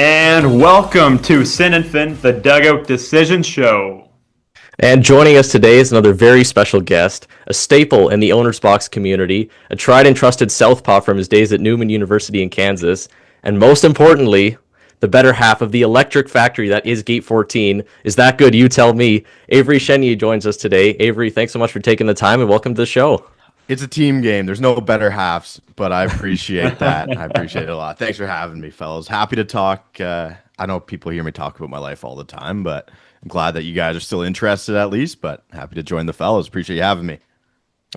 And welcome to Sin and Fin, the Dugout Decision Show. And joining us today is another very special guest, a staple in the Owner's Box community, a tried and trusted southpaw from his days at Newman University in Kansas, and most importantly, the better half of the electric factory that is Gate 14. Is that good? You tell me. Avery Chenier joins us today. Avery, thanks so much for taking the time and welcome to the show. It's a team game. There's no better halves, but I appreciate that. I appreciate it a lot. Thanks for having me, fellas. Happy to talk. I know people hear me talk about my life all the time, but I'm glad that you guys are still interested at least, but happy to join the fellas. Appreciate you having me.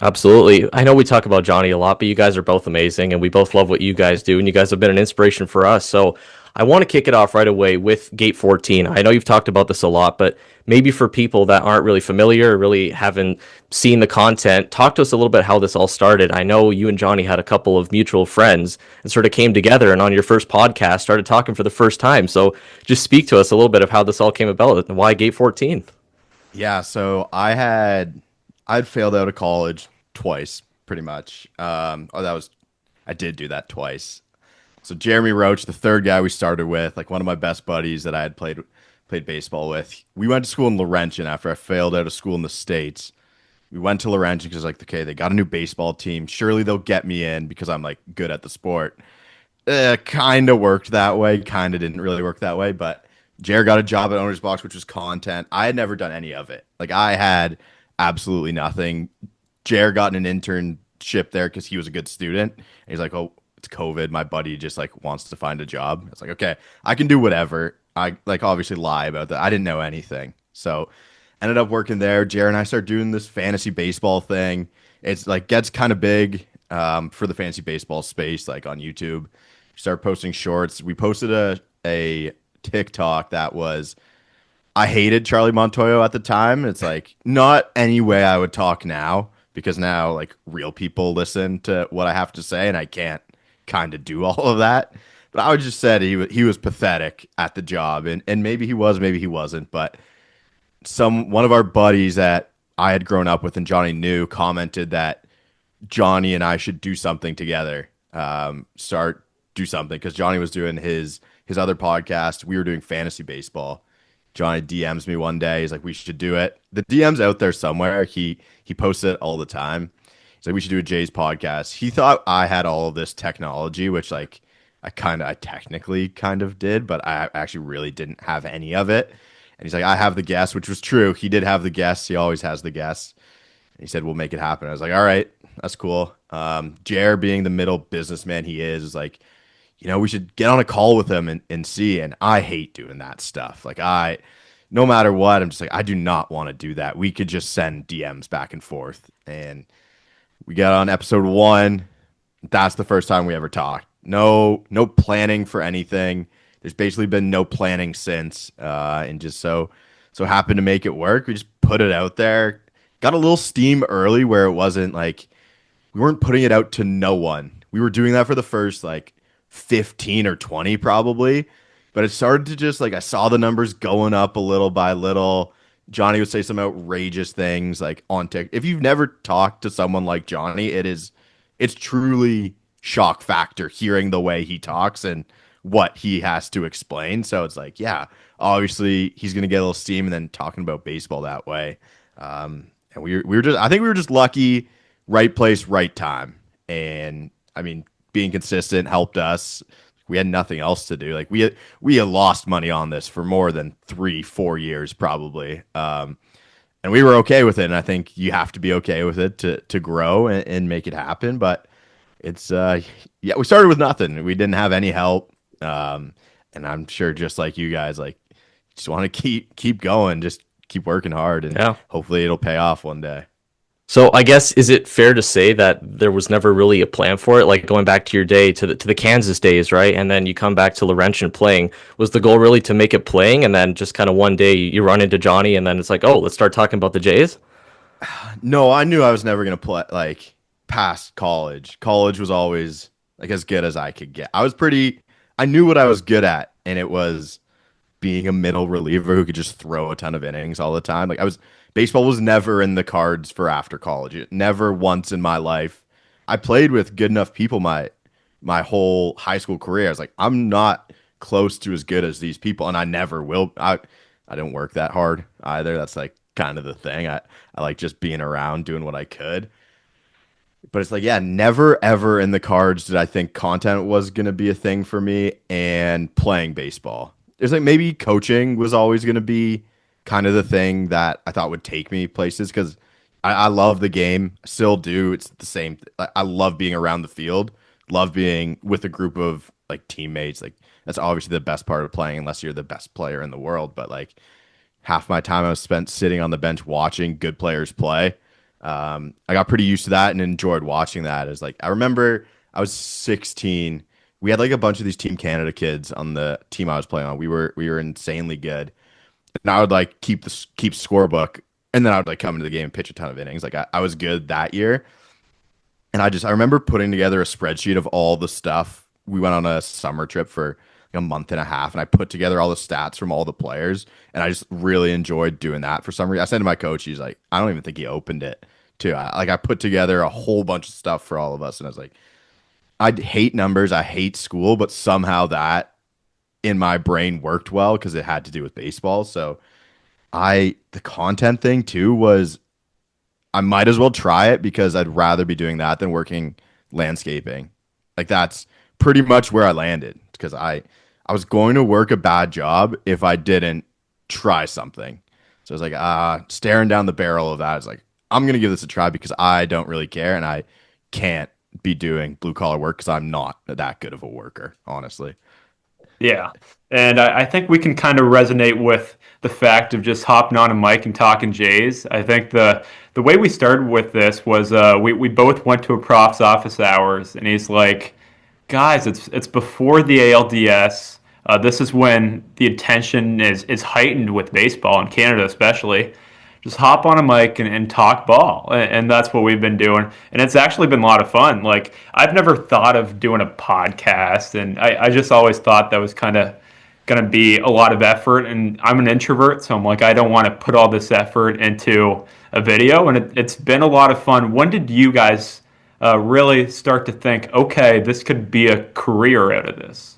Absolutely. I know we talk about Johnny a lot, but you guys are both amazing and we both love what you guys do and you guys have been an inspiration for us. So I want to kick it off right away with Gate 14. I know you've talked about this a lot, but maybe for people that aren't really familiar or really haven't seen the content, talk to us a little bit how this all started. I know you and Johnny had a couple of mutual friends and sort of came together and on your first podcast started talking for the first time. So just speak to us a little bit of how this all came about and why Gate 14. Yeah, so I'd failed out of college twice, pretty much. I did do that twice. So Jeremy Roach, the third guy we started with, like one of my best buddies that I had played baseball with. We went to school in Laurentian after I failed out of school in the States. We went to Laurentian because like, okay, they got a new baseball team. Surely they'll get me in because I'm like good at the sport. Kind of worked that way. Kind of didn't really work that way. But Jared got a job at Owner's Box, which was content. I had never done any of it. Like I had absolutely nothing. Jared got an internship there because he was a good student. And he's like, oh, it's COVID. My buddy just like wants to find a job. It's like, okay, I can do whatever. I like obviously lie about that. I didn't know anything. So ended up working there. Jared and I started doing this fantasy baseball thing. It's like gets kind of big for the fantasy baseball space, like on YouTube. Start posting shorts. We posted a TikTok that was I hated Charlie Montoyo at the time. It's like not any way I would talk now because now like real people listen to what I have to say and I can't kind of do all of that. But I would just said he was pathetic at the job and maybe he was, maybe he wasn't. But one of our buddies that I had grown up with and Johnny knew commented that Johnny and I should do something together. Do something because Johnny was doing his other podcast. We were doing fantasy baseball. Johnny DMs me one day. He's like, we should do it. The DM's out there somewhere. He posts it all the time. He's like, we should do a Jay's podcast. He thought I had all of this technology, which like I technically kind of did, but I actually really didn't have any of it. And he's like, I have the guests, which was true. He did have the guests. He always has the guests. And he said, we'll make it happen. I was like, all right, that's cool. Jer being the middle businessman he is like, we should get on a call with him and see. And I hate doing that stuff. Like no matter what, I'm just like, I do not want to do that. We could just send DMs back and forth. And we got on episode 1. That's the first time we ever talked. No planning for anything. There's basically been no planning since. And just so happened to make it work. We just put it out there. Got a little steam early where it wasn't like we weren't putting it out to no one. We were doing that for the first like 15 or 20 probably, but it started to just like I saw the numbers going up a little by little. Johnny would say some outrageous things like on TikTok. If you've never talked to someone like Johnny, it's truly shock factor hearing the way he talks and what he has to explain. So it's like, yeah, obviously he's gonna get a little steam and then talking about baseball that way. And we were just I think we were just lucky, right place, right time. And I mean being consistent helped us. We had nothing else to do. Like we had lost money on this for more than 3-4 years probably. And we were okay with it. And I think you have to be okay with it to grow and make it happen. But it's we started with nothing. We didn't have any help. And I'm sure just like you guys, like just want to keep going, just keep working hard and hopefully it'll pay off one day. So I guess is it fair to say that there was never really a plan for it? Like going back to your day to the Kansas days, right? And then you come back to Laurentian playing. Was the goal really to make it playing, and then just kind of one day you run into Johnny, and then it's like, oh, let's start talking about the Jays? No, I knew I was never gonna play like past college. College was always like as good as I could get. I knew what I was good at, and it was being a middle reliever who could just throw a ton of innings all the time. Baseball was never in the cards for after college. Never once in my life. I played with good enough people my whole high school career. I was like, I'm not close to as good as these people, and I never will. I didn't work that hard either. That's like kind of the thing. I like just being around, doing what I could. But it's like, yeah, never ever in the cards did I think content was gonna be a thing for me and playing baseball. It's like maybe coaching was always gonna be kind of the thing that I thought would take me places because I love the game, still do. It's the same. I love being around the field, love being with a group of like teammates. Like that's obviously the best part of playing, unless you're the best player in the world. But like half my time I was spent sitting on the bench watching good players play. I got pretty used to that and enjoyed watching that. As like I remember I was 16. We had like a bunch of these Team Canada kids on the team I was playing on. We were insanely good. And I would like keep scorebook, and then I would like come into the game and pitch a ton of innings. Like I was good that year. And I remember putting together a spreadsheet of all the stuff. We went on a summer trip for like a month and a half, and I put together all the stats from all the players, and I just really enjoyed doing that for some reason. I said to my coach, he's like, I don't even think he opened it too. I put together a whole bunch of stuff for all of us, and I was like, I hate numbers, I hate school, but somehow that in my brain worked well because it had to do with baseball. So the content thing too was I might as well try it because I'd rather be doing that than working landscaping. Like that's pretty much where I landed because I was going to work a bad job if I didn't try something. So I was like, staring down the barrel of that. It's like, I'm gonna give this a try because I don't really care and I can't be doing blue collar work because I'm not that good of a worker, honestly. Yeah. And I think we can kind of resonate with the fact of just hopping on a mic and talking Jays. I think the way we started with this was we both went to a prof's office hours, and he's like, guys, it's before the ALDS. This is when the attention is heightened with baseball in Canada, especially. Just hop on a mic and talk ball, and that's what we've been doing. And it's actually been a lot of fun. Like I've never thought of doing a podcast, and I just always thought that was kind of going to be a lot of effort. And I'm an introvert, so I'm like I don't want to put all this effort into a video. And it's been a lot of fun. When did you guys really start to think, okay, this could be a career out of this?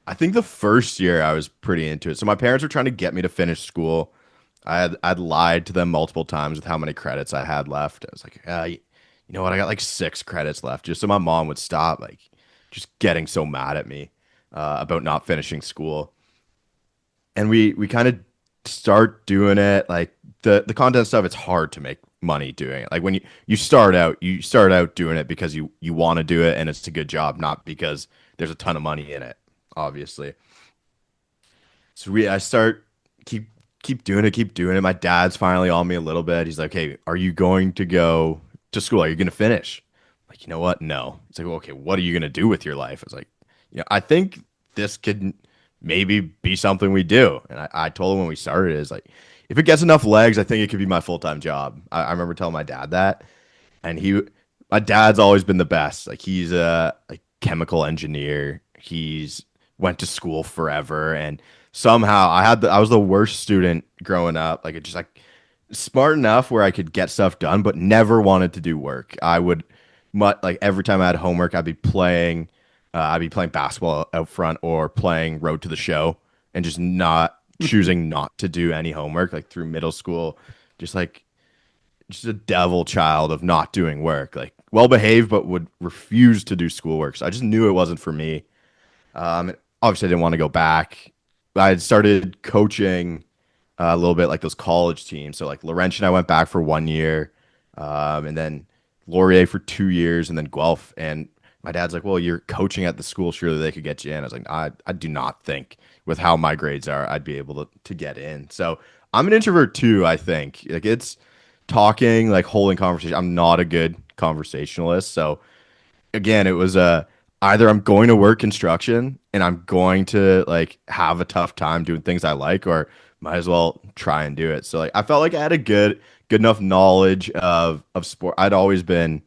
I think the first year I was pretty into it. So my parents were trying to get me to finish school. I'd lied to them multiple times with how many credits I had left. I was like, you know what? I got like 6 credits left, just so my mom would stop like just getting so mad at me about not finishing school. And we kind of start doing it like the content stuff. It's hard to make money doing it. Like when you start out doing it because you want to do it and it's a good job, not because there's a ton of money in it, obviously. So I start keep doing it. My dad's finally on me a little bit. He's like, "Hey, are you going to go to school? Are you going to finish?" I'm like, you know what? No. It's like, well, okay, what are you going to do with your life? It's like, I think this could maybe be something we do. And I told him when we started, is like, if it gets enough legs, I think it could be my full-time job. I remember telling my dad that, and my dad's always been the best. Like he's a like chemical engineer. He's went to school forever, and somehow I was the worst student growing up. Like it just like smart enough where I could get stuff done, but never wanted to do work. I would like every time I had homework, I'd be playing basketball out front or playing Road to the Show and just not choosing not to do any homework like through middle school. Just a devil child of not doing work, like well behaved, but would refuse to do schoolwork. So I just knew it wasn't for me. Obviously I didn't want to go back. I had started coaching a little bit like those college teams. So like Laurentian, I went back for 1 year, and then Laurier for 2 years, and then Guelph. And my dad's like, "Well, you're coaching at the school. Surely they could get you in." I was like, I do not think with how my grades are, I'd be able to get in. So I'm an introvert too. I think like it's talking, like holding conversation. I'm not a good conversationalist. So again, it was either I'm going to work construction and I'm going to like have a tough time doing things I like, or might as well try and do it. So like I felt like I had a good enough knowledge of sport. I'd always been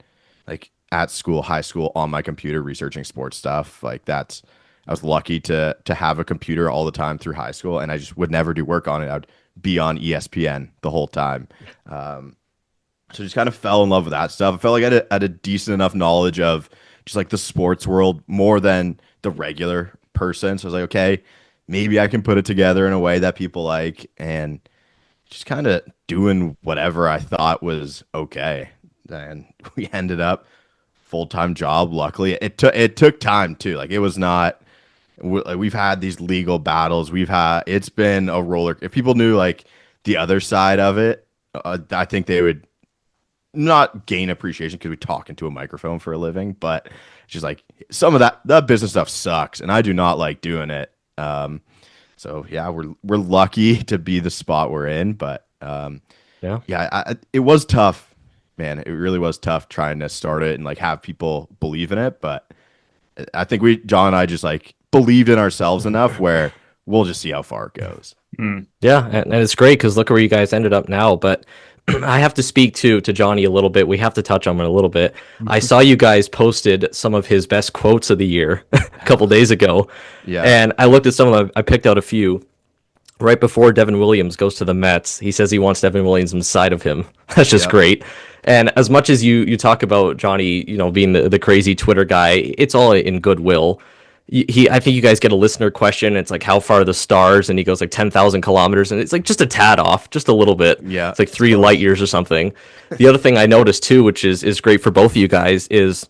like at school, high school, on my computer researching sports stuff. Like I was lucky to have a computer all the time through high school, and I just would never do work on it. I'd be on ESPN the whole time. So just kind of fell in love with that stuff. I felt like I had a decent enough knowledge of just like the sports world more than the regular person. So I was like, okay, maybe I can put it together in a way that people like, and just kind of doing whatever I thought was okay. And we ended up full-time job. Luckily, it took time too. Like it was not. Like we've had these legal battles. It's been a roller. If people knew like the other side of it, I think they would not gain appreciation because we talk into a microphone for a living. But it's just like some of that business stuff sucks, and I do not like doing it. So yeah, we're lucky to be the spot we're in, but Yeah. yeah, it was tough, man. It really was tough trying to start it and like have people believe in it. But I think John and I just like believed in ourselves enough where we'll just see how far it goes. Yeah, and it's great because look where you guys ended up now. But I have to speak to Johnny a little bit. We have to touch on him a little bit. I saw you guys posted some of his best quotes of the year a couple days ago, Yeah. and I looked at some of them. I picked out a few. Right before Devin Williams goes to the Mets, he says he wants Devin Williams inside of him. That's just Yep. great. And as much as you talk about Johnny, being the crazy Twitter guy, it's all in goodwill. I think you guys get a listener question. It's like, how far are the stars? And he goes like 10,000 kilometers. And it's like just a tad off, just a little bit. Yeah. It's like 3 light years or something. The other thing I noticed too, which is great for both of you guys, is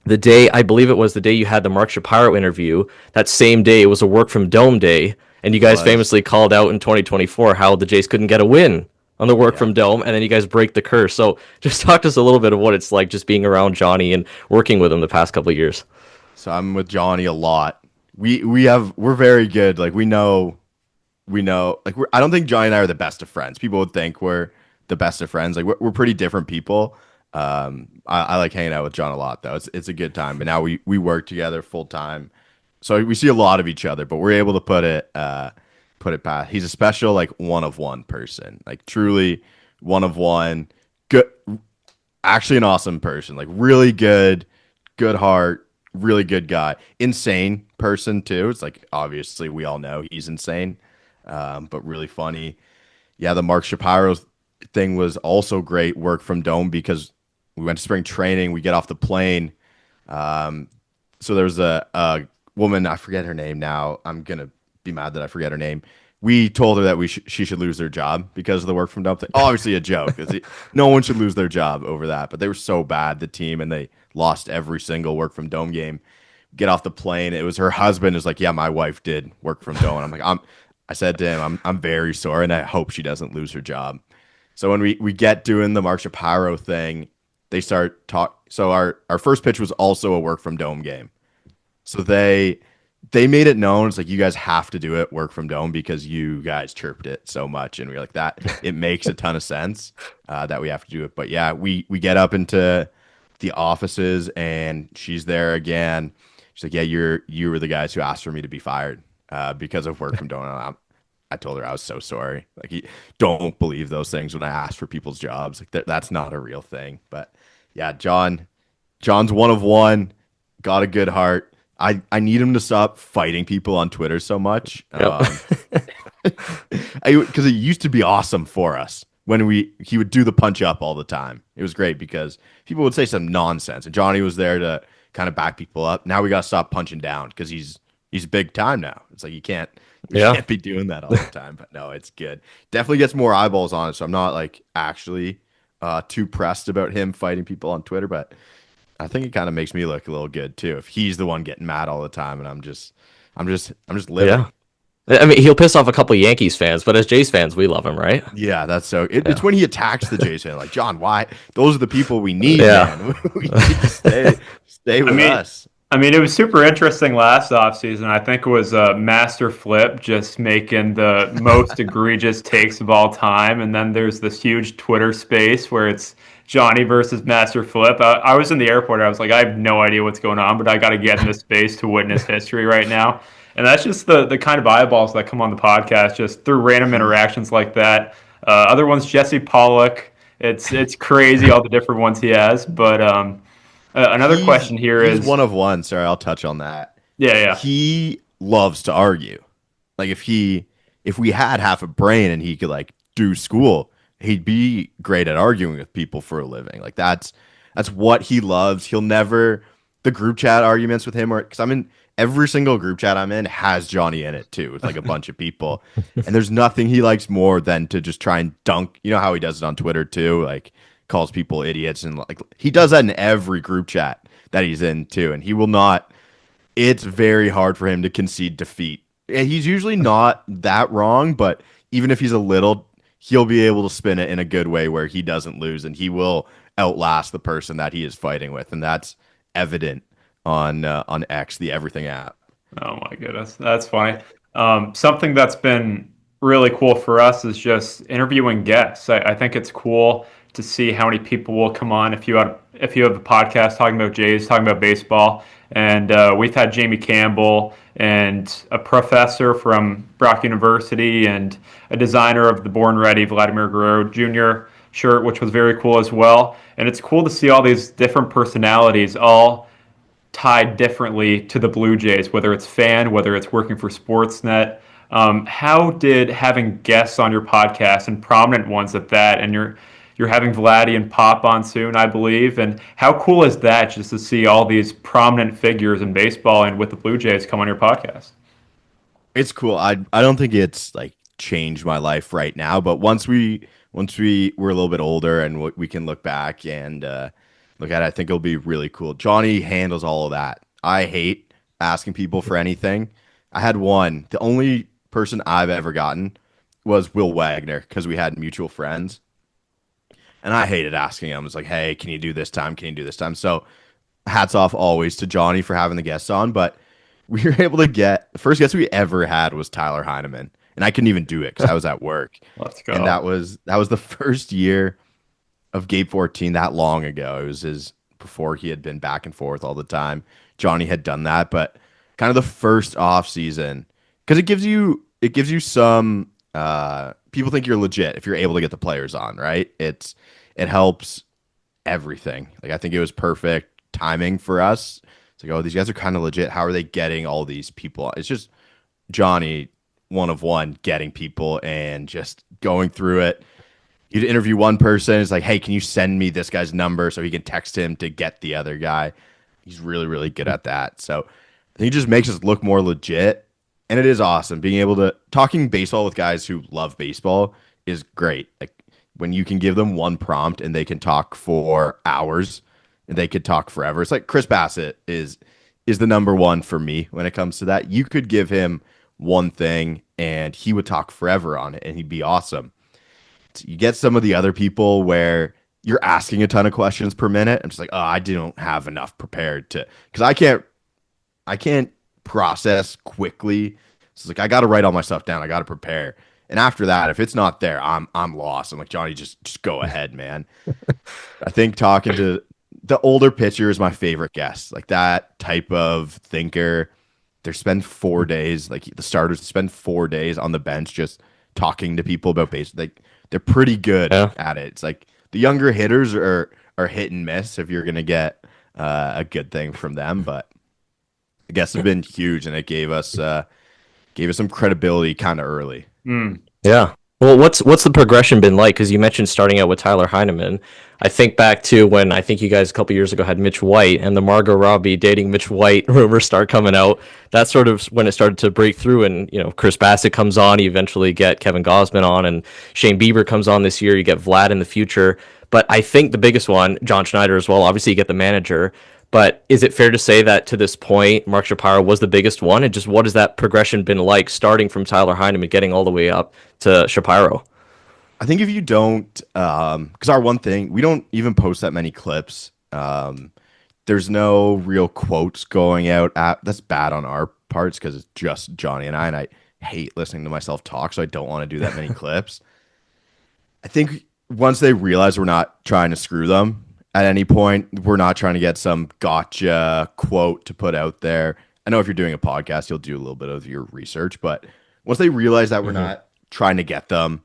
the day, I believe it was the day you had the Mark Shapiro interview, that same day it was a work from Dome day. And you guys famously called out in 2024 how the Jays couldn't get a win on the work from Dome. And then you guys break the curse. So just talk to us a little bit of what it's like just being around Johnny and working with him the past couple of years. So I'm with Johnny a lot. We're very good. Like we know like I don't think Johnny and I are the best of friends. People would think we're the best of friends. Like we're pretty different people. I like hanging out with John a lot though. It's a good time. But now we work together full time. So we see a lot of each other, but we're able to put it past. He's a special like one of one person. Like truly one of one. Good, actually an awesome person. Like really good heart, really good guy. Insane person too. It's like obviously we all know he's insane. But really funny. Yeah, the Mark Shapiro thing was also great work from Dome because we went to spring training, we get off the plane. So there was a woman, I forget her name now. I'm gonna be mad that I forget her name. We told her that she should lose their job because of the work from Dome thing. Obviously a joke. No one should lose their job over that. But they were so bad, the team, and they lost every single work from Dome game. Get off the plane. It was her husband is like, yeah, my wife did work from Dome. And I'm like, I said to him, I'm very sorry, and I hope she doesn't lose her job. So when we get doing the Mark Shapiro thing, they start talk. So our first pitch was also a work from Dome game. So they made it known. It's like, you guys have to do it work from Dome because you guys chirped it so much. And we were like, that it makes a ton of sense that we have to do it. But yeah, we get up into the offices and she's there again. She's like, yeah, you were the guys who asked for me to be fired because of work from Dome. I told her I was so sorry. Like, don't believe those things when I ask for people's jobs. Like that's not a real thing. But yeah, John's one of one, got a good heart. I need him to stop fighting people on Twitter so much. Yep. Because it used to be awesome for us when he would do the punch up all the time. It was great because people would say some nonsense, and Johnny was there to kind of back people up. Now we got to stop punching down because he's big time now. It's like you can't be doing that all the time. But no, it's good. Definitely gets more eyeballs on it. So I'm not like actually too pressed about him fighting people on Twitter, but I think it kind of makes me look a little good too if he's the one getting mad all the time and I'm just living. Yeah. I mean, he'll piss off a couple Yankees fans, but as Jays fans, we love him, right? Yeah, that's so. It's when he attacks the Jays fan, like John. Why? Those are the people we need, Yeah. man. We need to stay with us. I mean, it was super interesting last offseason. I think it was Master Flip just making the most egregious takes of all time. And then there's this huge Twitter space where it's Johnny versus Master Flip. I was in the airport. I was like, I have no idea what's going on, but I got to get in this space to witness history right now. And that's just the kind of eyeballs that come on the podcast just through random interactions like that. Other ones, Jesse Pollock. It's crazy all the different ones he has. But another question here he's is one of one. Sorry, I'll touch on that. Yeah. He loves to argue. Like if we had half a brain and he could like do school, he'd be great at arguing with people for a living. Like that's what he loves. He'll never the group chat arguments with him, or because I'm in every single group chat I'm in has Johnny in it too, with like a bunch of people. And there's nothing he likes more than to just try and dunk. You know how he does it on Twitter too, like calls people idiots, and like he does that in every group chat that he's in too. And he will not. It's very hard for him to concede defeat. And he's usually not that wrong, but even if he's a little, he'll be able to spin it in a good way where he doesn't lose, and he will outlast the person that he is fighting with, and that's evident on X, the Everything app. Oh my goodness, that's funny. Something that's been really cool for us is just interviewing guests. I think it's cool to see how many people will come on if you have a podcast talking about Jays, talking about baseball, and we've had Jamie Campbell and a professor from Brock University and a designer of the Born Ready Vladimir Guerrero Jr. shirt, which was very cool as well. And it's cool to see all these different personalities all tied differently to the Blue Jays, whether it's fan, whether it's working for Sportsnet. How did having guests on your podcast and prominent ones at that, and you're having Vladdy and Pop on soon, I believe, and how cool is that just to see all these prominent figures in baseball and with the Blue Jays come on your podcast? It's cool. I don't think it's like changed my life right now, but once we were a little bit older and we can look back and look at it, I think it'll be really cool. Johnny handles all of that. I hate asking people for anything. I had one. The only person I've ever gotten was Will Wagner because we had mutual friends. And I hated asking him. It's like, hey, can you do this time? Can you do this time? So hats off always to Johnny for having the guests on. But we were able to get the first guest we ever had was Tyler Heineman. And I couldn't even do it because I was at work. Let's go. And that was the first year of Gabe 14 that long ago. It was his before he had been back and forth all the time. Johnny had done that, but kind of the first off season because it gives you some people think you're legit if you're able to get the players on, right? It helps everything. Like I think it was perfect timing for us. It's like, oh, these guys are kind of legit. How are they getting all these people? It's just Johnny, one of one, getting people and just going through it. You'd interview one person. It's like, hey, can you send me this guy's number so he can text him to get the other guy? He's really, really good at that. So I think it just makes us look more legit. And it is awesome being able to talking baseball with guys who love baseball is great. Like when you can give them one prompt and they can talk for hours and they could talk forever. It's like Chris Bassett is the number one for me when it comes to that. You could give him one thing and he would talk forever on it and he'd be awesome. You get some of the other people where you're asking a ton of questions per minute. I'm just like, oh, I don't have enough prepared to, because I can't process quickly. So it's like I got to write all my stuff down. I got to prepare. And after that, if it's not there, I'm lost. I'm like, Johnny, just go ahead, man. I think talking to the older pitcher is my favorite guest. Like that type of thinker. They spend 4 days, like the starters spend 4 days on the bench just talking to people about baseball. Like they're pretty good at it. It's like the younger hitters are hit and miss if you're gonna get a good thing from them, but I guess have been huge, and it gave us some credibility kind of early. Yeah. Well, what's the progression been like? Because you mentioned starting out with Tyler Heineman. I think back to when I think you guys a couple years ago had Mitch White and the Margot Robbie dating Mitch White rumors start coming out. That's sort of when it started to break through. And Chris Bassett comes on. You eventually get Kevin Gosman on, and Shane Bieber comes on this year. You get Vlad in the future. But I think the biggest one, John Schneider as well. Obviously, you get the manager. But is it fair to say that to this point, Mark Shapiro was the biggest one? And just what has that progression been like, starting from Tyler Heineman, getting all the way up to Shapiro? I think if you don't, because our one thing, we don't even post that many clips. There's no real quotes going out. That's bad on our parts because it's just Johnny and I hate listening to myself talk, so I don't want to do that many clips. I think once they realize we're not trying to screw them, at any point, we're not trying to get some gotcha quote to put out there. I know if you're doing a podcast, you'll do a little bit of your research, but once they realize that we're not trying to get them,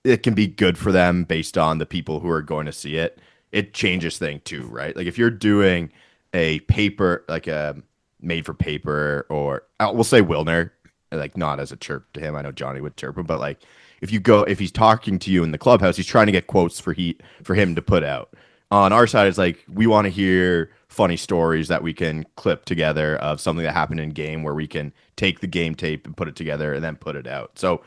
it can be good for them based on the people who are going to see it. It changes things too, right? Like if you're doing a paper, like a made for paper, or we'll say Wilner, like not as a chirp to him. I know Johnny would chirp him, but like if he's talking to you in the clubhouse, he's trying to get quotes for him to put out. on our side, it's like we want to hear funny stories that we can clip together of something that happened in game where we can take the game tape and put it together and then put it out. So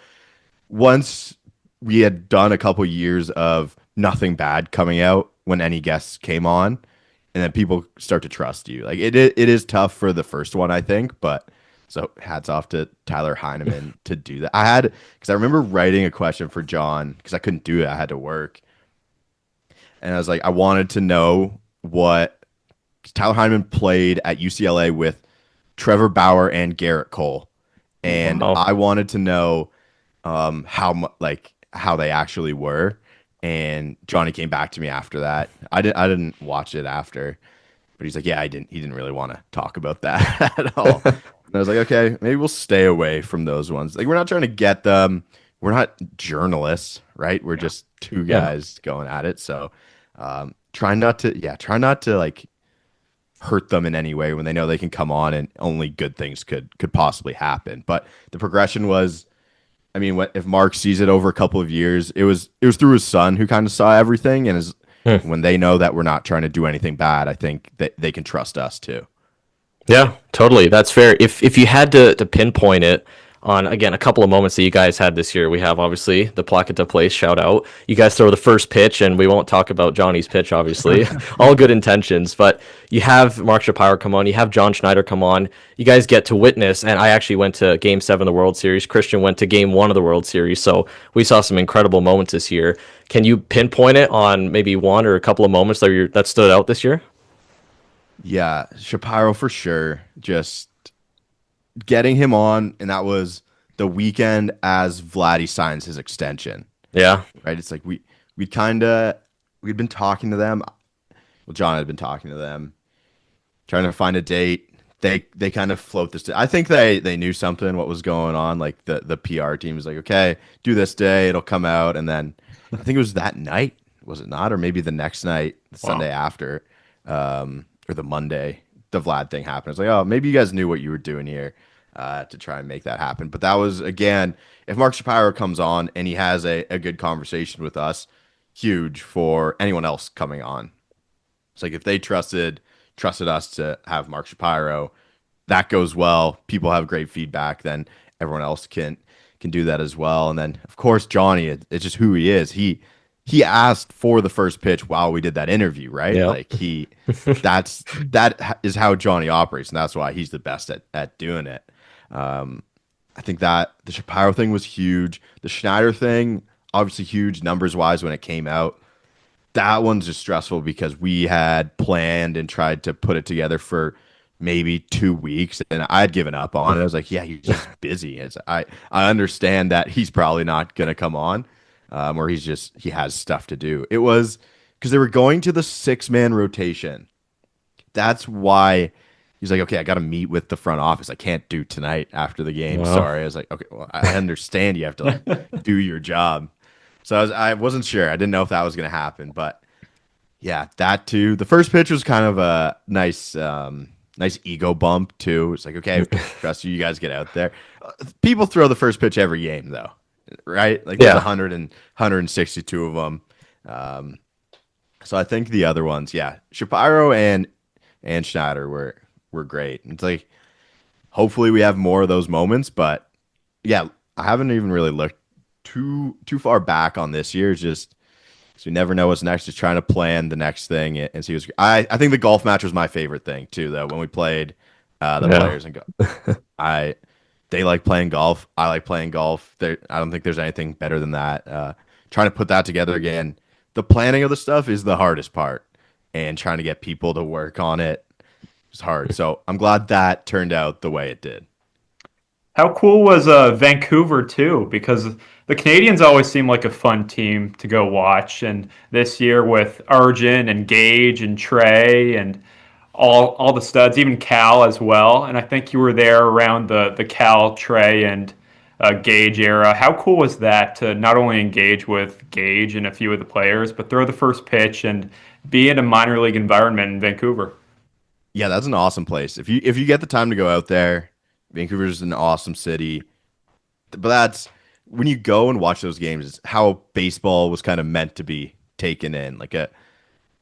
once we had done a couple years of nothing bad coming out when any guests came on, and then people start to trust you. Like it is tough for the first one, I think, but so hats off to Tyler Heineman to do that. Because I remember writing a question for John because I couldn't do it. I had to work. And I was like, I wanted to know what 'cause Tyler Heineman played at UCLA with Trevor Bauer and Garrett Cole. And Wow. I wanted to know how they actually were. And Johnny came back to me after that. I didn't watch it after, but he's like, yeah, he didn't really want to talk about that at all. And I was like, okay, maybe we'll stay away from those ones. Like we're not trying to get them. We're not journalists, right? We're just two Yeah. guys going at it. So try not to like hurt them in any way when they know they can come on and only good things could possibly happen. But the progression was, I mean, if Mark sees it over a couple of years, it was through his son who kind of saw everything, and Hmm. when they know that we're not trying to do anything bad, I think that they can trust us too. Yeah, totally. That's fair. If you had to pinpoint it on again a couple of moments that you guys had this year, we have obviously the Placata Place shout out. You guys throw the first pitch, and we won't talk about Johnny's pitch, obviously. All good intentions, but you have Mark Shapiro come on, you have John Schneider come on. You guys get to witness, and I actually went to Game 7 of the World Series. Christian went to Game 1 of the World Series, so we saw some incredible moments this year. Can you pinpoint it on maybe one or a couple of moments that stood out this year? Yeah, Shapiro for sure. Just getting him on, and that was the weekend as Vladdy signs his extension. Yeah. Right? It's like we'd been talking to them. Well, John had been talking to them, trying to find a date. They kind of float this. I think they knew something what was going on. Like the PR team was like, okay, do this day, it'll come out, and then I think it was that night, was it not, or maybe the next night, the Wow. Sunday after, or the Monday, the Vlad thing happened. It's like, oh, maybe you guys knew what you were doing here to try and make that happen. But that was again, if Mark Shapiro comes on and he has a good conversation with us, huge for anyone else coming on. It's like if they trusted us to have Mark Shapiro, that goes well. People have great feedback, then everyone else can do that as well. And then of course Johnny, it's just who he is. He asked for the first pitch while we did that interview, right? Yeah. Like that is how Johnny operates, and that's why he's the best at doing it. I think that the Shapiro thing was huge. The Schneider thing, obviously huge numbers wise when it came out. That one's just stressful because we had planned and tried to put it together for maybe 2 weeks, and I'd given up on it. I was like, yeah, he's just busy. I understand that he's probably not gonna come on, or he has stuff to do. It was because they were going to the 6-man rotation. That's why he's like, okay, I got to meet with the front office. I can't do tonight after the game. Wow. Sorry. I was like, okay, well, I understand you have to like do your job. So I wasn't sure. I didn't know if that was going to happen, but yeah, that too. The first pitch was kind of a nice ego bump too. It's like, okay, trust you. You guys get out there. People throw the first pitch every game though, right? Like there's Yeah. 162 of them. So I think the other ones, yeah, Shapiro and Schneider were great. It's like hopefully we have more of those moments, but yeah, I haven't even really looked too far back on this year. It's just so you never know what's next. Just trying to plan the next thing and see what's. I think the golf match was my favorite thing too, though. When we played the Yeah. players and go, they like playing golf. I like playing golf. I don't think there's anything better than that. Trying to put that together again. The planning of the stuff is the hardest part, and trying to get people to work on it is hard. So I'm glad that turned out the way it did. How cool was Vancouver too? Because the Canadians always seem like a fun team to go watch, and this year with Arjun and Gage and Trey and all the studs, even Cal as well. And I think you were there around the Cal, Trey, and Gage era. How cool was that to not only engage with Gage and a few of the players, but throw the first pitch and be in a minor league environment in Vancouver? Yeah, that's an awesome place. If you get the time to go out there, Vancouver's an awesome city. But that's when you go and watch those games, it's how baseball was kind of meant to be taken in. Like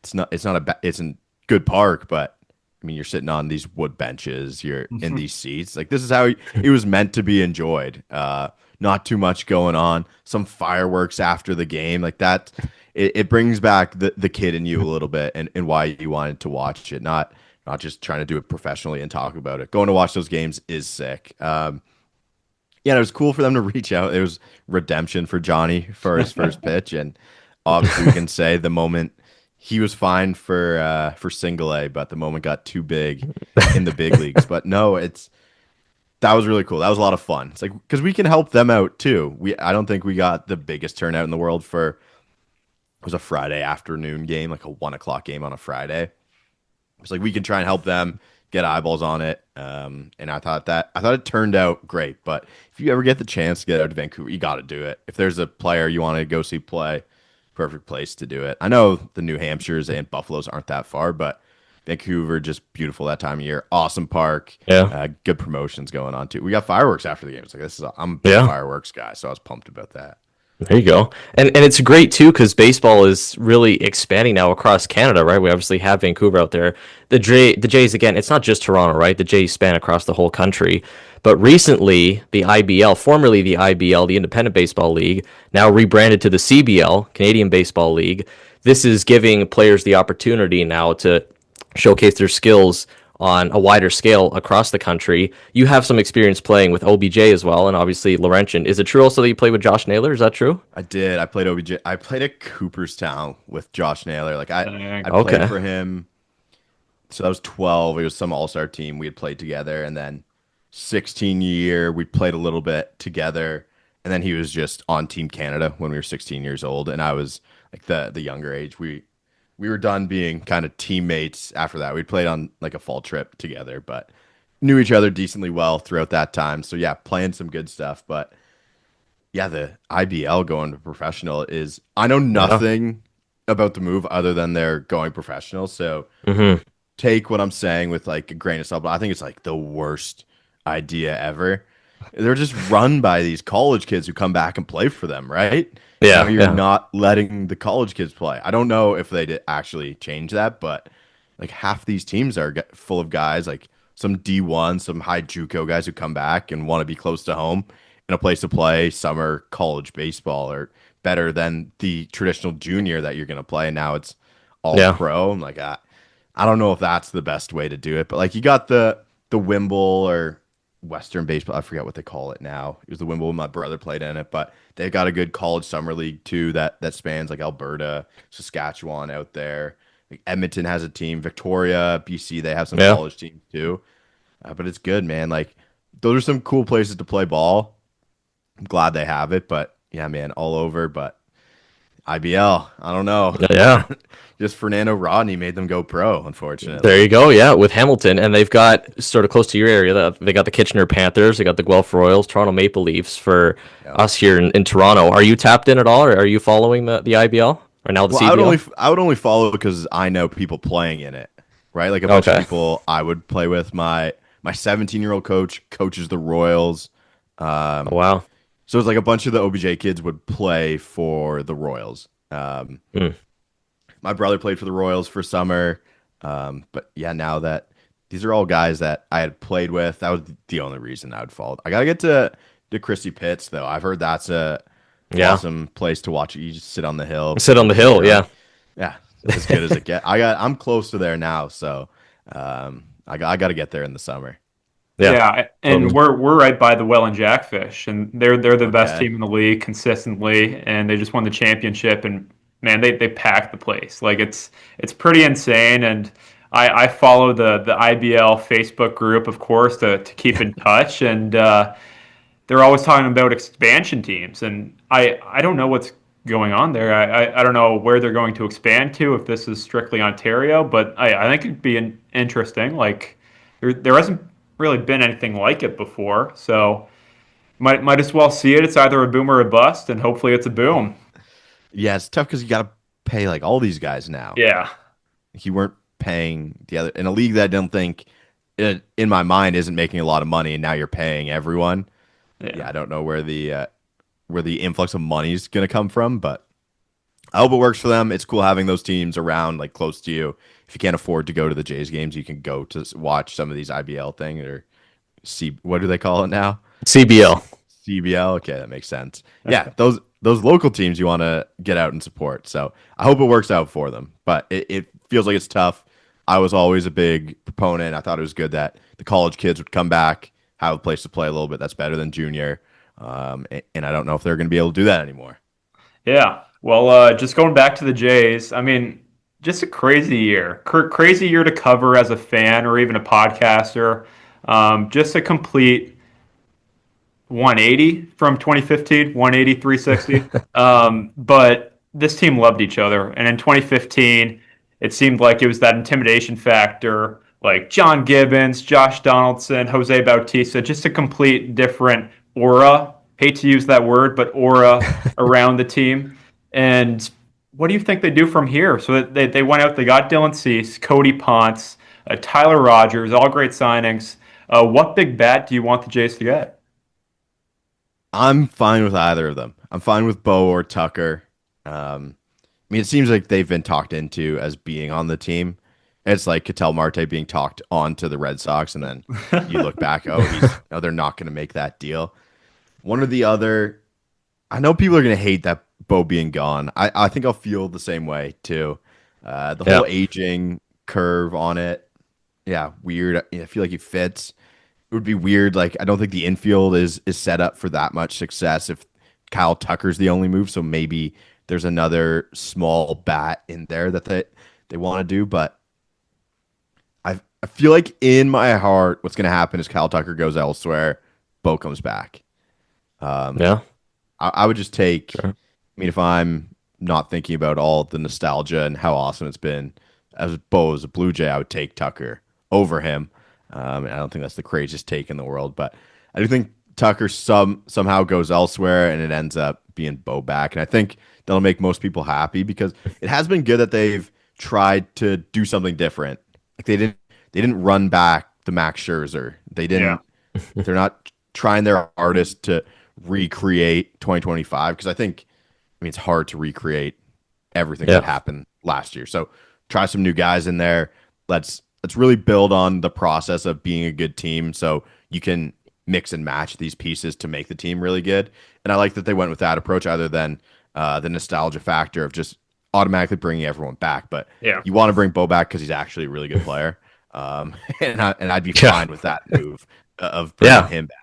it's a good park, but I mean, you're sitting on these wood benches, you're in these seats. Like this is how it was meant to be enjoyed. Not too much going on. Some fireworks after the game, like that. It brings back the kid in you a little bit, and why you wanted to watch it. Not just trying to do it professionally and talk about it. Going to watch those games is sick. Yeah, it was cool for them to reach out. It was redemption for Johnny for his first pitch, and obviously we can say the moment he was fine for single A, but the moment got too big in the big leagues. But no, that was really cool. That was a lot of fun. It's like because we can help them out too. I don't think we got the biggest turnout in the world for it was a Friday afternoon game, like a 1 o'clock game on a Friday. It's like we can try and help them get eyeballs on it. And I thought it turned out great. But if you ever get the chance to get out to Vancouver, you got to do it. If there's a player you want to go see play, perfect place to do it. I know the New Hampshires and Buffaloes aren't that far, but Vancouver just beautiful that time of year. Awesome park. Yeah. Good promotions going on too. We got fireworks after the game. It's like I'm a big Yeah. fireworks guy, so I was pumped about that. There you go. And it's great too because baseball is really expanding now across Canada, right? We obviously have Vancouver out there. The Jays again, it's not just Toronto, right? The Jays span across the whole country. But recently, the IBL, formerly the IBL, the Independent Baseball League, now rebranded to the CBL, Canadian Baseball League. This is giving players the opportunity now to showcase their skills on a wider scale across the country. You have some experience playing with OBJ as well, and obviously Laurentian. Is it true also that you played with Josh Naylor? Is that true? I did. I played OBJ. I played at Cooperstown with Josh Naylor. Like I played Okay. for him. So that was 12. It was some all-star team we had played together, and then 16 year we played a little bit together, and then he was just on Team Canada when we were 16 years old, and I was like the younger age. We were done being kind of teammates after that. We'd played on like a fall trip together, but knew each other decently well throughout that time. So yeah, playing some good stuff. But yeah, the IBL going to professional is I know Yeah. nothing about the move other than they're going professional. So Hmm. take what I'm saying with like a grain of salt, but I think it's like the worst idea ever. They're just run by these college kids who come back and play for them, right? Now Yeah. you're Yeah. not letting the college kids play. I don't know if they did actually change that, but like half these teams are full of guys like some D1, some high JUCO guys who come back and want to be close to home and a place to play summer college baseball or better than the traditional junior that you're going to play. And now it's all Yeah. pro. I'm like, I don't know if that's the best way to do it, but like you got the Wimble or Western baseball. I forget what they call it now. It was the Wimble. My brother played in it, but they've got a good college summer league too that spans like Alberta, Saskatchewan out there. Like Edmonton has a team. Victoria, BC, they have some Yeah. college teams too. But it's good, man. Like those are some cool places to play ball. I'm glad they have it, but yeah, man, all over. But IBL, I don't know. Yeah. Just Fernando Rodney made them go pro, unfortunately. There you go. Yeah, with Hamilton, and they've got sort of close to your area. They got the Kitchener Panthers, they got the Guelph Royals, Toronto Maple Leafs. For Yeah. us here in Toronto, are you tapped in at all, or are you following the IBL or now the Well, CBL? I would only follow because I know people playing in it, right? Like a bunch of Okay. people I would play with. My 17-year-old coach coaches the Royals. Oh, wow. So it's like a bunch of the OBJ kids would play for the Royals. Mm. My brother played for the Royals for summer. But yeah, now that these are all guys that I had played with, that was the only reason I would follow. I gotta get to Christie Pitts though. I've heard that's a Yeah. awesome place to watch. You just sit on the hill, Sit on the hill. drunk. Yeah. Yeah, as good as it get. I'm close to there now, so I got to get there in the summer. Yeah. Yeah, and Totally. we're right by the Well and Jackfish, and they're the best Okay. team in the league consistently, and they just won the championship, and man, they packed the place. Like it's pretty insane, and I follow the IBL Facebook group, of course, to keep in touch, and they're always talking about expansion teams, and I don't know what's going on there. I don't know where they're going to expand to if this is strictly Ontario, but I think it'd be interesting. Like there hasn't really been anything like it before, so might as well see it. It's either a boom or a bust, and hopefully it's a boom. Yeah, it's tough because you got to pay like all these guys now. Yeah, You weren't paying the other in a league that I don't think, in my mind, isn't making a lot of money, and now you're paying everyone. Yeah, yeah. I don't know where the influx of money is going to come from, but I hope it works for them. It's cool having those teams around, like close to you. If you can't afford to go to the Jays games, you can go to watch some of these IBL thing or C. What do they call it now? CBL. CBL. Okay, that makes sense. Yeah, those local teams you want to get out and support. So I hope it works out for them. But it feels like it's tough. I was always a big proponent. I thought it was good that the college kids would come back, have a place to play a little bit. That's better than junior. And I don't know if they're going to be able to do that anymore. Yeah. Well, just going back to the Jays, I mean, just a crazy year. Crazy year to cover as a fan or even a podcaster. Just a complete 180 from 2015, 180, 360. But this team loved each other. And in 2015, it seemed like it was that intimidation factor, like John Gibbons, Josh Donaldson, Jose Bautista, just a complete different aura. Hate to use that word, but aura around the team. And what do you think they do from here? So they went out, they got Dylan Cease, Cody Ponce, Tyler Rogers, all great signings. What big bat do you want the Jays to get? I'm fine with either of them. I'm fine with Bo or Tucker. I mean, it seems like they've been talked into as being on the team. It's like Ketel Marte being talked on to the Red Sox, and then you look back, oh, they're not going to make that deal. One or the other. I know people are going to hate that Bo being gone. I think I'll feel the same way too. The Yeah. whole aging curve on it, yeah, weird. I feel like he fits. It would be weird. Like I don't think the infield is set up for that much success if Kyle Tucker's the only move. So maybe there's another small bat in there that they want to do. But I feel like in my heart, what's going to happen is Kyle Tucker goes elsewhere, Bo comes back. Yeah. I would just take. Sure. I mean, if I'm not thinking about all the nostalgia and how awesome it's been as Bo as a Blue Jay, I would take Tucker over him. And I don't think that's the craziest take in the world, but I do think Tucker somehow goes elsewhere and it ends up being Bo back. And I think that'll make most people happy because it has been good that they've tried to do something different. Like they didn't run back the Max Scherzer. They Yeah. didn't. They're not trying their hardest to recreate 2025 because I mean it's hard to recreate everything Yeah. that happened last year. So try some new guys in there. Let's really build on the process of being a good team so you can mix and match these pieces to make the team really good. And I like that they went with that approach other than the nostalgia factor of just automatically bringing everyone back. But Yeah. you want to bring Bo back because he's actually a really good player. And I'd be Yeah. fine with that move of bringing Yeah. him back.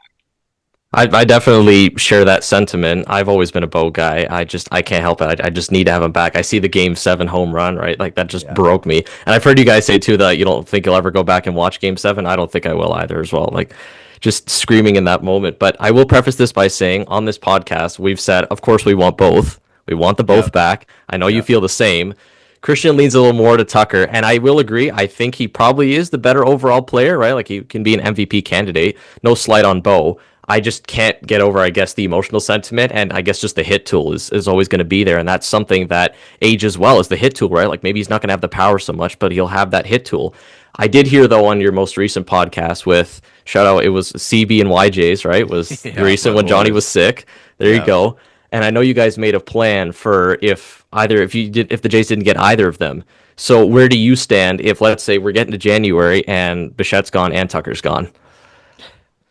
I definitely share that sentiment. I've always been a Bo guy. I can't help it. I just need to have him back. I see the Game 7 home run, right? Like that just Yeah. broke me. And I've heard you guys say too that you don't think you'll ever go back and watch Game 7. I don't think I will either as well. Like just screaming in that moment. But I will preface this by saying on this podcast, we've said, of course, we want both. We want the both Yeah. back. I know you Yeah. feel the same. Christian leans a little more to Tucker, and I will agree. I think he probably is the better overall player, right? Like he can be an MVP candidate. No slight on Bo. I just can't get over, I guess, the emotional sentiment, and I guess just the hit tool is always going to be there, and that's something that ages well as the hit tool, right? Like maybe he's not going to have the power so much, but he'll have that hit tool. I did hear though on your most recent podcast with shout out, it was CB and YJ's, right? It was Yeah, recent my when Johnny boys. was sick. There you Yeah. go. And I know you guys made a plan for if the Jays didn't get either of them. So where do you stand if let's say we're getting to January and Bichette's gone and Tucker's gone?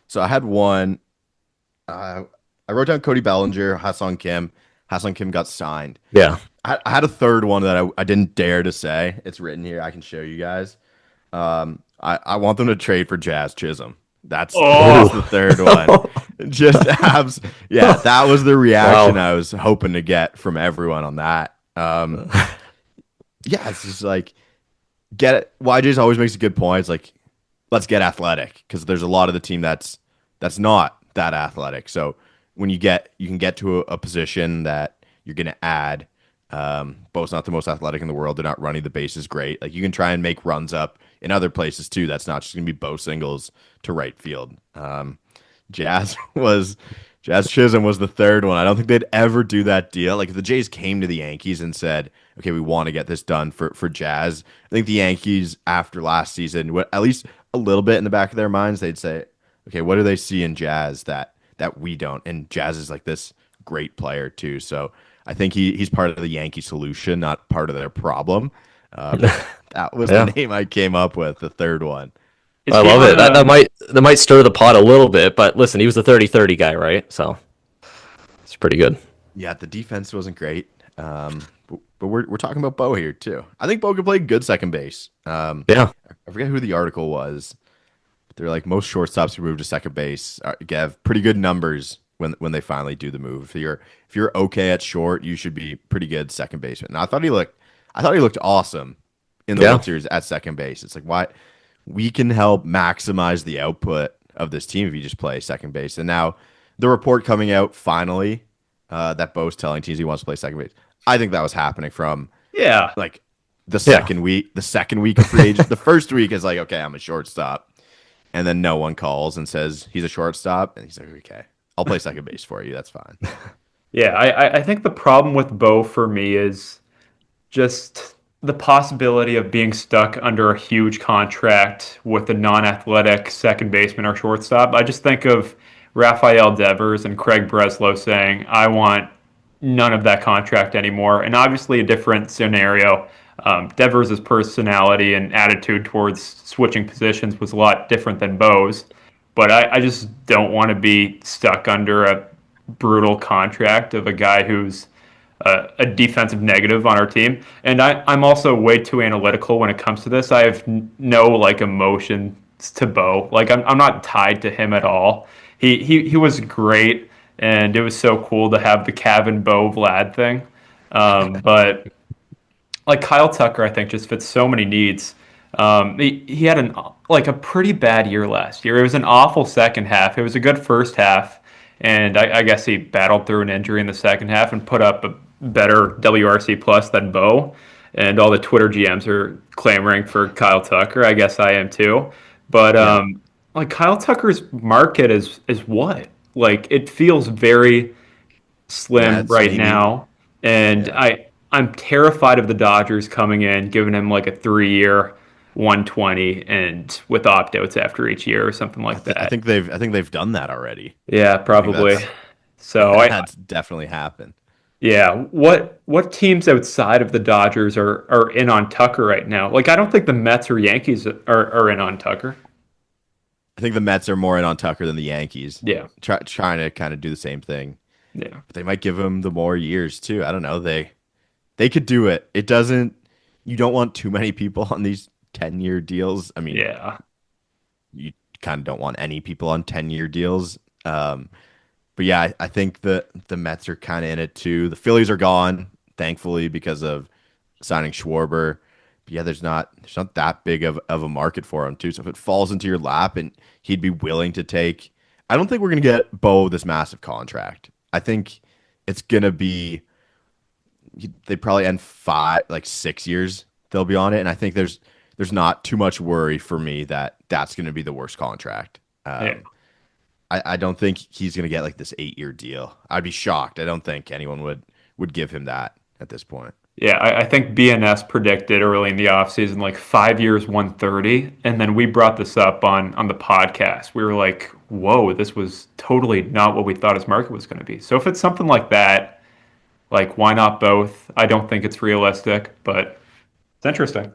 So I had one. I wrote down Cody Bellinger, Hassan Kim. Hassan Kim got signed. Yeah. I had a third one that I didn't dare to say. It's written here. I can show you guys. I want them to trade for Jazz Chisholm. That's Oh. the third one. Just abs. Yeah, that was the reaction Wow. I was hoping to get from everyone on that. Yeah, it's just like get it. YJ's always makes a good point. It's like let's get athletic because there's a lot of the team that's not that athletic. So when you can get to a position that you're going to add. Bo's not the most athletic in the world. They're not running the bases great. Like you can try and make runs up in other places too. That's not just going to be Bo singles to right field. Jazz was Jazz Chisholm was the third one. I don't think they'd ever do that deal. Like if the Jays came to the Yankees and said, "Okay, we want to get this done for Jazz," I think the Yankees after last season, at least a little bit in the back of their minds, they'd say, "Okay, what do they see in Jazz that we don't?" And Jazz is like this great player too. So I think he's part of the Yankee solution, not part of their problem. That was the Yeah. name I came up with, the third one. Is I he love on it. That might stir the pot a little bit, but listen, he was the 30-30 guy, right? So it's pretty good. Yeah, the defense wasn't great. But we're talking about Bo here too. I think Bo could play good second base. Yeah. I forget who the article was. They're like most shortstops who move to second base have pretty good numbers when they finally do the move. If you're okay at short, you should be pretty good second baseman. And I thought he looked awesome in the Yeah. World Series at second base. It's like why we can help maximize the output of this team if you just play second base. And now the report coming out finally that Bo's telling teams he wants to play second base. I think that was happening from Yeah. like the Yeah. second week of free agent. The first week is like, okay, I'm a shortstop. And then no one calls and says he's a shortstop. And he's like, okay, I'll play second base for you. That's fine. Yeah, I think the problem with Bo for me is just the possibility of being stuck under a huge contract with a non-athletic second baseman or shortstop. I just think of Rafael Devers and Craig Breslow saying, "I want none of that contract anymore." And obviously, a different scenario. Devers' personality and attitude towards switching positions was a lot different than Bo's. But I just don't want to be stuck under a brutal contract of a guy who's a defensive negative on our team. And I'm also way too analytical when it comes to this. I have no like emotions to Bo. Like I'm not tied to him at all. He was great, and it was so cool to have the Kevin Bo Vlad thing. But like Kyle Tucker, I think just fits so many needs. He had a pretty bad year last year. It was an awful second half. It was a good first half, and I guess he battled through an injury in the second half and put up a better WRC plus than Bo. And all the Twitter GMs are clamoring for Kyle Tucker. I guess I am too. But Yeah. like Kyle Tucker's market is what? Like it feels very Yeah, slim it's right maybe. now, and Yeah. I'm terrified of the Dodgers coming in, giving him like a 3 year, 120, and with opt outs after each year or something I, like th- I that. think they've I think they've done that already. Yeah, I think probably. that's So I that's definitely happened. yeah, what teams outside of the Dodgers are in on Tucker right now? Like I don't think the Mets or Yankees are in on Tucker. I think the Mets are more in on Tucker than the Yankees. Yeah, Trying to kind of do the same thing. yeah, But they might give him the more years too. I don't know. They could do it. It doesn't. You don't want too many people on these 10-year deals. I mean, yeah. you kind of don't want any people on 10-year deals. But yeah, I think the Mets are kind of in it too. The Phillies are gone, thankfully, because of signing Schwarber. But yeah, there's not that big of a market for him too. So if it falls into your lap and he'd be willing to take, I don't think we're gonna get Bo this massive contract. I think it's gonna be they probably end 6 years they'll be on it, and I think there's not too much worry for me that that's gonna be the worst contract. Yeah. I don't think he's gonna get like this 8-year deal. I'd be shocked. I don't think anyone would give him that at this point. Yeah, I think BNS predicted early in the offseason like 5 years, 130, and then we brought this up on the podcast. We were like, "Whoa, this was totally not what we thought his market was going to be." So if it's something like that, like why not both? I don't think it's realistic, but it's interesting.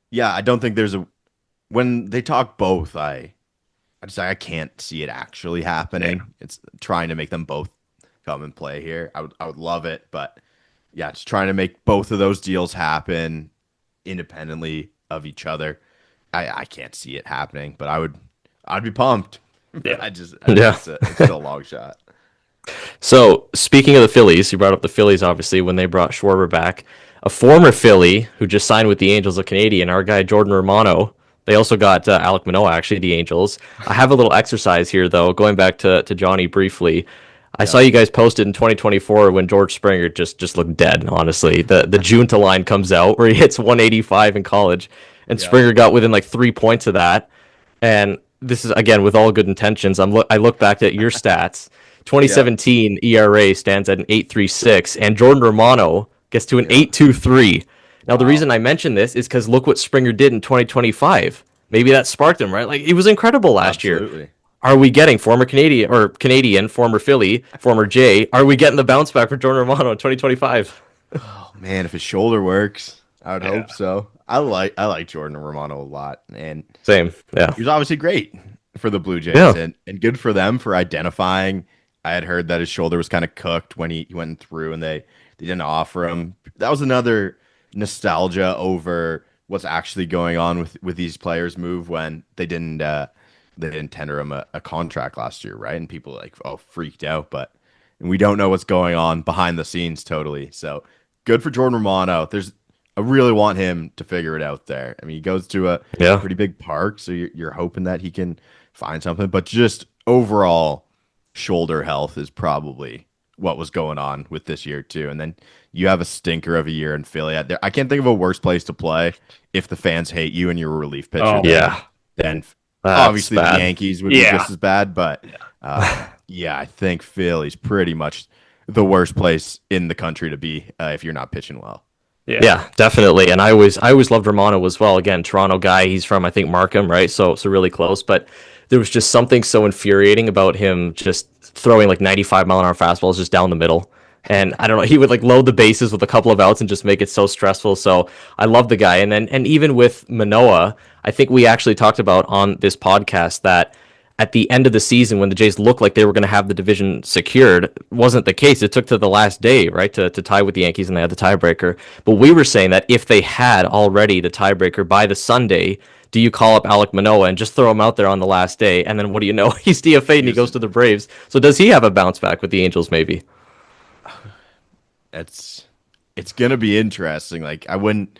Yeah, I don't think there's a when they talk both, I can't see it actually Yeah, happening. It's trying to make them both come and play here. I would love it, but yeah, just trying to make both of those deals happen independently of each other. I can't see it happening, but I'd be pumped. yeah, I think Yeah. it's still a long shot. So, speaking of the Phillies, you brought up the Phillies, obviously, when they brought Schwarber back. A former Philly who just signed with the Angels of Canadian, our guy Jordan Romano. They also got Alec Manoah, actually, the Angels. I have a little exercise here, though, going back to Johnny briefly. I Yeah, saw you guys posted in 2024 when George Springer just looked dead, honestly. The Junta line comes out where he hits 185 in college, and yeah, Springer got within like 3 points of that. And this is again with all good intentions. I look back at your stats. yeah, 2017 ERA stands at an 8.36, and Jordan Romano gets to an yeah. 8.23. Now the wow, reason I mention this is because look what Springer did in 2025. Maybe that sparked him, right? Like he was incredible last year. Absolutely. are we getting former Canadian, former Philly, former Jay? Are we getting the bounce back for Jordan Romano in 2025? Oh man, if his shoulder works, I would Yeah. hope so. I like Jordan Romano a lot, and Same. Yeah. he was obviously great for the Blue Jays, Yeah. and good for them for identifying. I had heard that his shoulder was kind of cooked when he went through, and they didn't offer him. That was another nostalgia over what's actually going on with these players move when they didn't tender him a contract last year, right? And people like freaked out, but and we don't know what's going on behind the scenes totally. So good for Jordan Romano. I really want him to figure it out there. I mean, he goes to a Yeah. pretty big park, so you're hoping that he can find something. But just overall shoulder health is probably what was going on with this year too. And then you have a stinker of a year in Philly. I can't think of a worse place to play if the fans hate you and you're a relief pitcher. Oh, Yeah. Then That's obviously the bad. Yankees would be Yeah. just as bad. But yeah, I think Philly's pretty much the worst place in the country to be if you're not pitching well. Yeah. Yeah, definitely. And I always loved Romano as well. Again, Toronto guy. He's from I think Markham, right? So really close. But there was just something so infuriating about him just throwing like 95-mile-an-hour fastballs just down the middle. And I don't know, he would like load the bases with a couple of outs and just make it so stressful. So I love the guy. And even with Manoah, I think we actually talked about on this podcast that at the end of the season when the Jays looked like they were going to have the division secured, wasn't the case. It took to the last day, right, to tie with the Yankees, and they had the tiebreaker. But we were saying that if they had already the tiebreaker by the Sunday, do you call up Alek Manoah and just throw him out there on the last day? And then what do you know? He's DFA'd and he goes to the Braves. So does he have a bounce back with the Angels maybe? It's gonna be interesting. Like I wouldn't.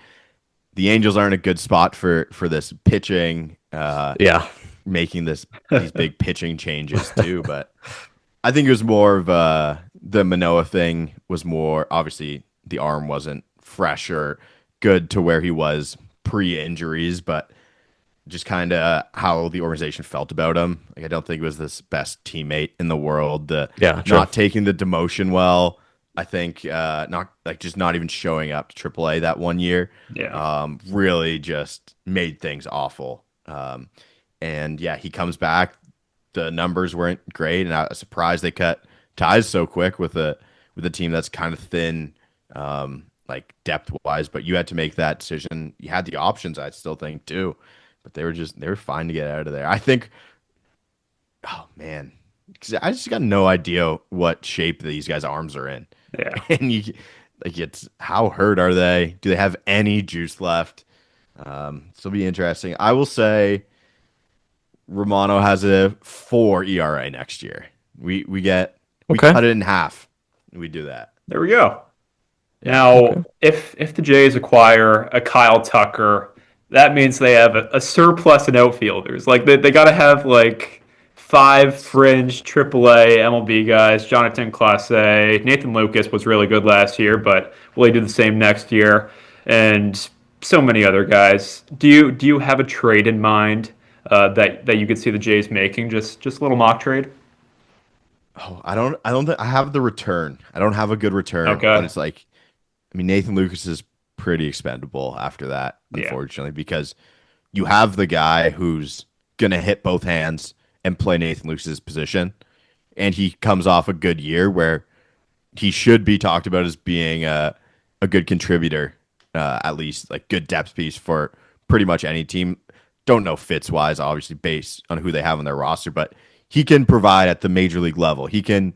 The Angels aren't a good spot for this pitching. Yeah. Making these big pitching changes too. But I think it was more of the Manoa thing was more obviously the arm wasn't fresh or good to where he was pre-injuries, but just kind of how the organization felt about him. Like I don't think it was this best teammate in the world. Yeah, true. Not taking the demotion well. I think not even showing up to AAA that one year. Yeah. Really just made things awful. And yeah, he comes back. The numbers weren't great, and I was surprised they cut ties so quick with a team that's kind of thin, like depth wise. But you had to make that decision. You had the options, I still think too, but they were fine to get out of there. I think. Oh man, 'cause I just got no idea what shape these guys' arms are in, Yeah. and it's how hurt are they? Do they have any juice left? This will be interesting. I will say. Romano has a 4 ERA next year. We Okay. cut it in half. We do that. There we go. Now, if the Jays acquire a Kyle Tucker, that means they have a surplus in outfielders. Like they got to have like 5 fringe AAA MLB guys. Jonathan Clase, Nathan Lucas was really good last year, but will he do the same next year? And so many other guys. Do you have a trade in mind that you could see the Jays making? Just a little mock trade. Oh, I don't think I have the return. I don't have a good return. Okay. But it's like, I mean, Nathan Lucas is pretty expendable after that, Yeah. unfortunately, because you have the guy who's gonna hit both hands and play Nathan Lucas's position, and he comes off a good year where he should be talked about as being a good contributor, at least like good depth piece for pretty much any team. Don't know fits wise, obviously based on who they have on their roster, but he can provide at the major league level. He can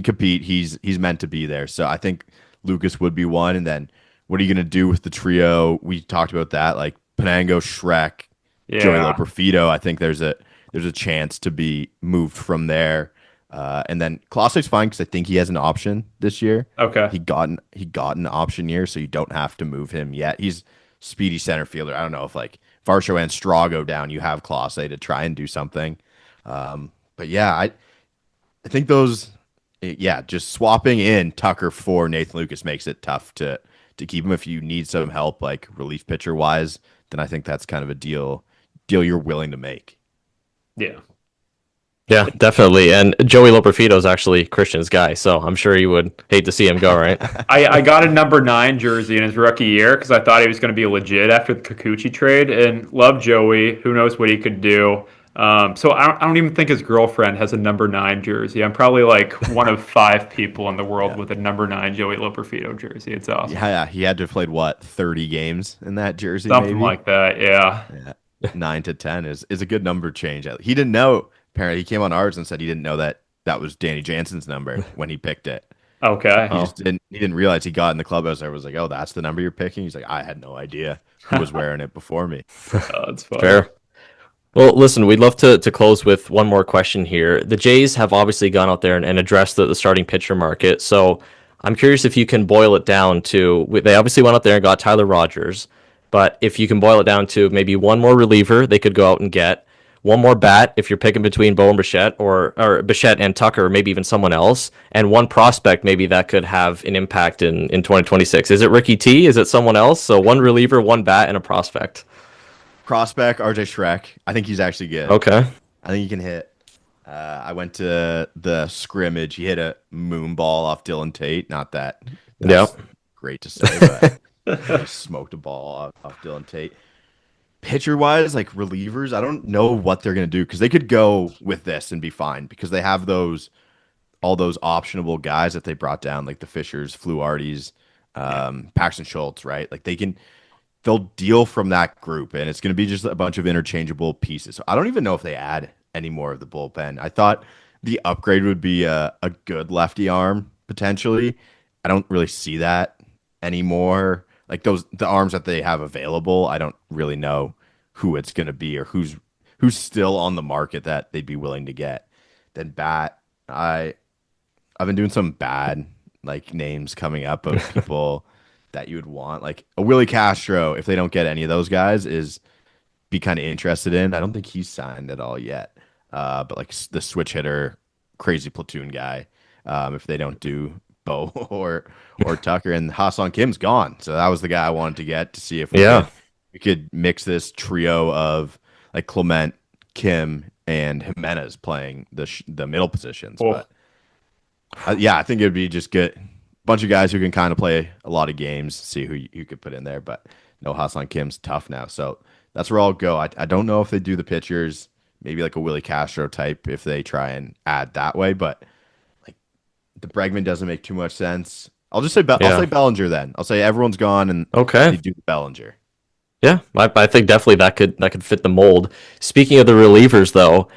compete. He's meant to be there. So I think Lucas would be one. And then what are you going to do with the trio? We talked about that, like Penango, Shrek, Joey Yeah. Loperfido. I think there's a chance to be moved from there. And then Classic's fine because I think he has an option this year. Okay. He got an option year, so you don't have to move him yet. He's speedy center fielder. I don't know if like Varsho and Straw go down, you have Clase to try and do something. But yeah, I think those, yeah, just swapping in Tucker for Nathan Lucas makes it tough to keep him. If you need some help, like relief pitcher wise, then I think that's kind of a deal you're willing to make. Yeah. Yeah, definitely. And Joey Loperfido is actually Christian's guy, so I'm sure he would hate to see him go, right? I got a number 9 jersey in his rookie year because I thought he was going to be legit after the Kikuchi trade, and love Joey. Who knows what he could do? So I don't even think his girlfriend has a number 9 jersey. I'm probably like one of 5 people in the world Yeah. with a number 9 Joey Loperfido jersey. It's awesome. Yeah, he had to have played what 30 games in that jersey, Something maybe. like that. Yeah. Yeah, 9 to 10 is a good number change. He didn't know. Apparently, he came on ours and said he didn't know that that was Danny Jansen's number when he picked it. Okay. He Oh, just didn't. He didn't realize he got in the clubhouse. I was like, "Oh, that's the number you're picking." He's like, "I had no idea who was wearing it before me." That's funny. fair. Well, listen, we'd love to close with one more question here. The Jays have obviously gone out there and addressed the starting pitcher market. So I'm curious if you can boil it down to they obviously went out there and got Tyler Rogers, but if you can boil it down to maybe one more reliever they could go out and get, one more bat if you're picking between Bo and Bichette or Bichette and Tucker, or maybe even someone else, and one prospect maybe that could have an impact in 2026. Is it Ricky T? Is it someone else? So one reliever, one bat, and a prospect. Prospect RJ Shrek. I think he's actually good. Okay. I think he can hit. I went to the scrimmage. He hit a moon ball off Dylan Tate. Not that Yeah. that's great to say, but he smoked a ball off Dylan Tate. Pitcher wise, like relievers, I don't know what they're gonna do because they could go with this and be fine because they have those all those optionable guys that they brought down, like the Fishers, Fluarties, Paxton Schultz, right? Like they'll deal from that group, and it's going to be just a bunch of interchangeable pieces. So I don't even know if they add any more of the bullpen. I thought the upgrade would be a good lefty arm potentially. I don't really see that anymore. Like the arms that they have available, I don't really know who it's going to be or who's still on the market that they'd be willing to get. Then bat, I've been doing some bad like names coming up of people that you would want. Like a Willie Castro, if they don't get any of those guys, is be kind of interested in. I don't think he's signed at all yet. But like the switch hitter, crazy platoon guy, if they don't do Bo or Tucker, and Hassan Kim's gone, so that was the guy I wanted to get to see if Yeah. we could mix this trio of like Clement, Kim, and Jimenez playing the middle positions. Oh, But yeah, I think it would be just good. Bunch of guys who can kind of play a lot of games, see who you could put in there. But no, Hassan Kim's tough now. So that's where I'll go. I don't know if they do the pitchers, maybe like a Willie Castro type if they try and add that way. But like the Bregman doesn't make too much sense. I'll just say I'll Yeah. say Bellinger then. I'll say everyone's gone and Okay. they do the Bellinger. Yeah, I think definitely that could fit the mold. Speaking of the relievers, though,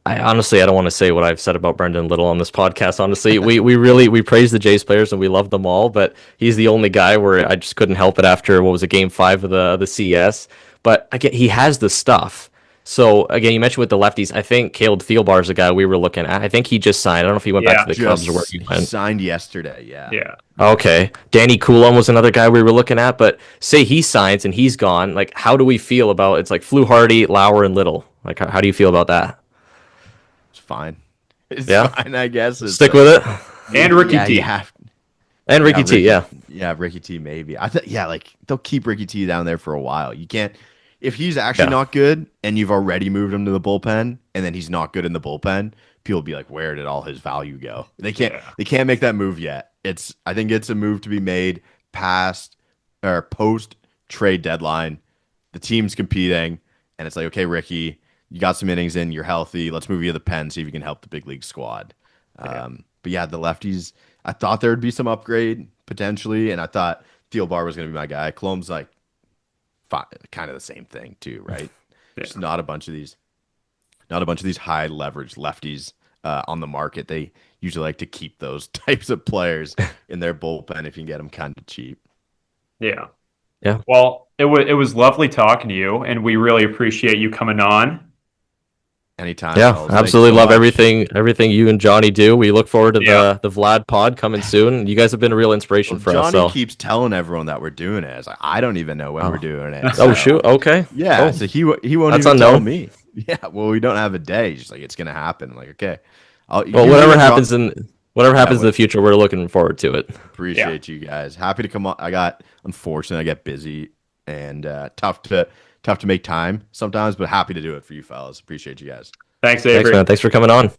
I don't want to say what I've said about Brendan Little on this podcast. Honestly, we praise the Jays players and we love them all, but he's the only guy where I just couldn't help it after what was it, Game 5 of the CS. But again, he has the stuff. So again, you mentioned with the lefties, I think Caleb Thielbar is a guy we were looking at. I think he just signed. I don't know if he went back yeah. to the Cubs or where Just he he went. signed yesterday. Yeah. Yeah. Okay. Danny Coulomb was another guy we were looking at, but say he signs and he's gone. Like, how do we feel about it's like Fluharty, Lauer, and Little? Like, how do you feel about that? It's fine. It's Yeah? fine, I guess. It's Stick with it? And Ricky yeah, T. you have And Ricky T, yeah. Yeah, Ricky T maybe. I think yeah, like they'll keep Ricky T down there for a while. You can't if he's actually Yeah. not good and you've already moved him to the bullpen and then he's not good in the bullpen, people will be like, where did all his value go? They can't make that move yet. I think it's a move to be made past or post trade deadline. The team's competing and it's like, okay, Ricky, you got some innings in, you're healthy. Let's move you to the pen, see if you can help the big league squad. But yeah, the lefties, I thought there would be some upgrade potentially, and I thought Thielbar was going to be my guy. Colomb's like kind of the same thing too, right? Yeah. Just not a bunch of these high leverage lefties on the market. They usually like to keep those types of players in their bullpen if you can get them kind of cheap. Yeah. Yeah. Well, it was lovely talking to you, and we really appreciate you coming on. Anytime. Yeah, fellas. Thank you absolutely so love much. everything you and Johnny do. We look forward to Yeah. the Vlad pod coming soon. You guys have been a real inspiration Well, for us. Johnny So. keeps telling everyone that we're doing it. It's like, I don't even know when Oh. we're doing it. Oh So, shoot. Okay. yeah, Oh. so he won't That's even tell unknown. me. Yeah, well, we don't have a day. He's just like, it's gonna happen. I'm like, okay. Well, Usually whatever when happens whatever happens in what- the future, we're looking forward to it. appreciate you guys. Happy to come on. Unfortunately, I get busy and tough to make time sometimes, but happy to do it for you fellas. Appreciate you guys. Thanks, Thanks, Avery. man. Thanks for coming on.